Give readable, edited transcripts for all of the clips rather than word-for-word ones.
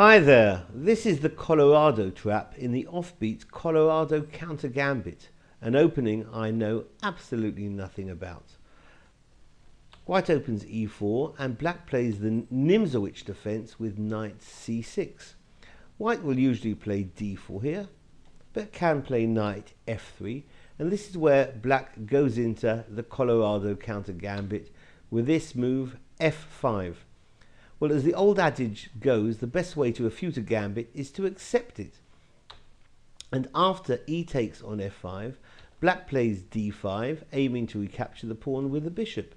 Hi there, this is the Colorado trap in the offbeat Colorado counter gambit, an opening I know absolutely nothing about. White opens e4 and black plays the Nimzowitch defense with knight c6. White will usually play d4 here, but can play knight f3, and this is where black goes into the Colorado counter gambit with this move f5. Well, as the old adage goes, the best way to refute a gambit is to accept it. And after e takes on f5, black plays d5, aiming to recapture the pawn with the bishop.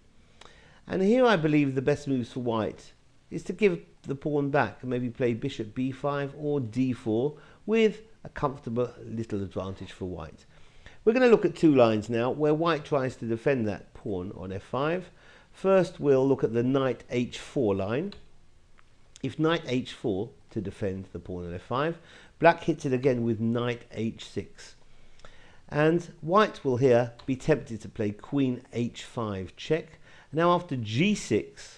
And here I believe the best moves for white is to give the pawn back and maybe play bishop b5 or d4 with a comfortable little advantage for white. We're going to look at two lines now where white tries to defend that pawn on f5. First, we'll look at the knight h4 line. If knight h4 to defend the pawn on f5, black hits it again with knight h6. And white will here be tempted to play queen h5 check. Now after g6,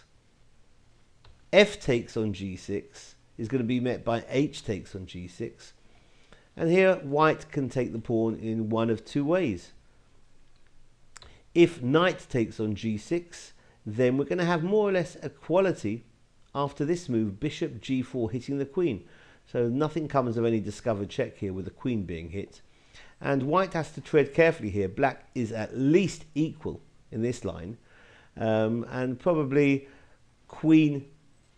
f takes on g6 is going to be met by h takes on g6. And here white can take the pawn in one of two ways. If knight takes on g6, then we're going to have more or less equality after this move, bishop g4 hitting the queen. So nothing comes of any discovered check here with the queen being hit. And white has to tread carefully here. Black is at least equal in this line. And probably queen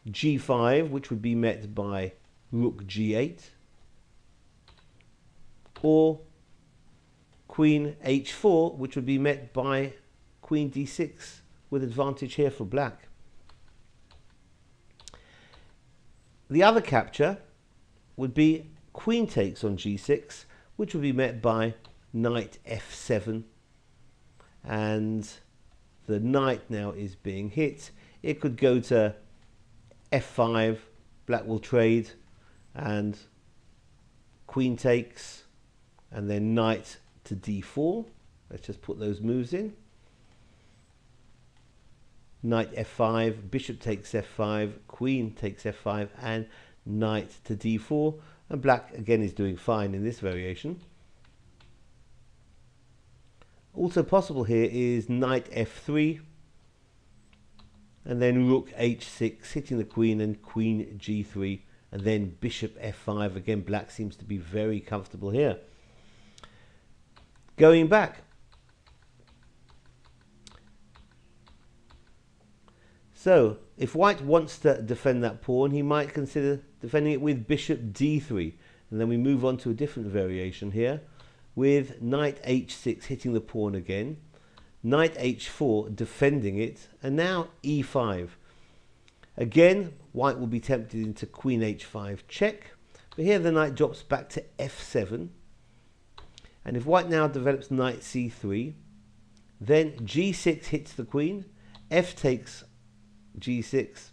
g5, which would be met by rook g8. Or queen h4, which would be met by queen d6 with advantage here for black. The other capture would be queen takes on g6, which would be met by knight f7. And the knight now is being hit. It could go to f5, black will trade, and queen takes, and then knight to d4. Let's just put those moves in. Knight f5, bishop takes f5, queen takes f5, and knight to d4. And black again is doing fine in this variation. Also possible here is knight f3, and then rook h6, hitting the queen, and queen g3, and then bishop f5. Again, black seems to be very comfortable here. Going back, so if white wants to defend that pawn, he might consider defending it with bishop d3. And then we move on to a different variation here with knight h6 hitting the pawn again, knight h4 defending it, and now e5. Again, white will be tempted into queen h5 check, but here the knight drops back to f7. And if white now develops knight c3, then g6 hits the queen, f takes g6,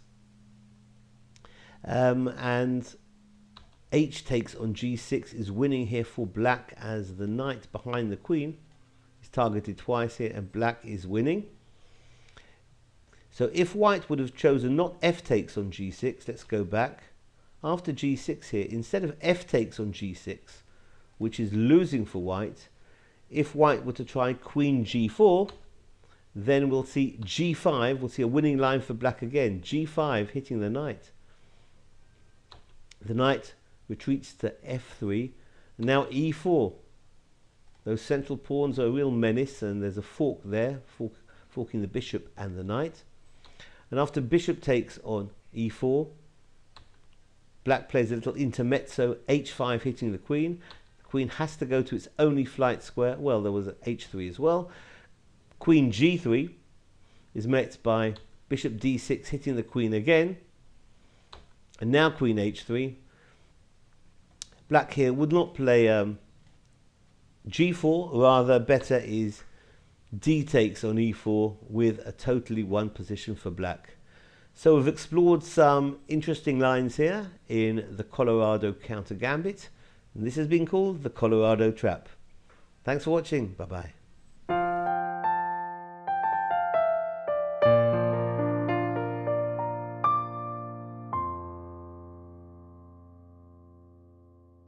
and h takes on g6 is winning here for black, as the knight behind the queen is targeted twice here and black is winning. So if white would have chosen not f takes on g6, let's go back. After g6 here, instead of f takes on g6, which is losing for white, if white were to try queen g4, then we'll see g5, we'll see a winning line for black again, g5 hitting the knight. The knight retreats to f3, and now e4. Those central pawns are a real menace, and there's a fork there, forking the bishop and the knight. And after bishop takes on e4, black plays a little intermezzo, h5 hitting the queen. The queen has to go to its only flight square. Well, there was an h3 as well. Queen g3 is met by bishop d6 hitting the queen again, and now queen h3. Black here would not play g4, rather better is d takes on e4 with a totally one position for black. So we've explored some interesting lines here in the Colorado counter gambit, and this has been called the Colorado trap. Thanks for watching. Bye bye.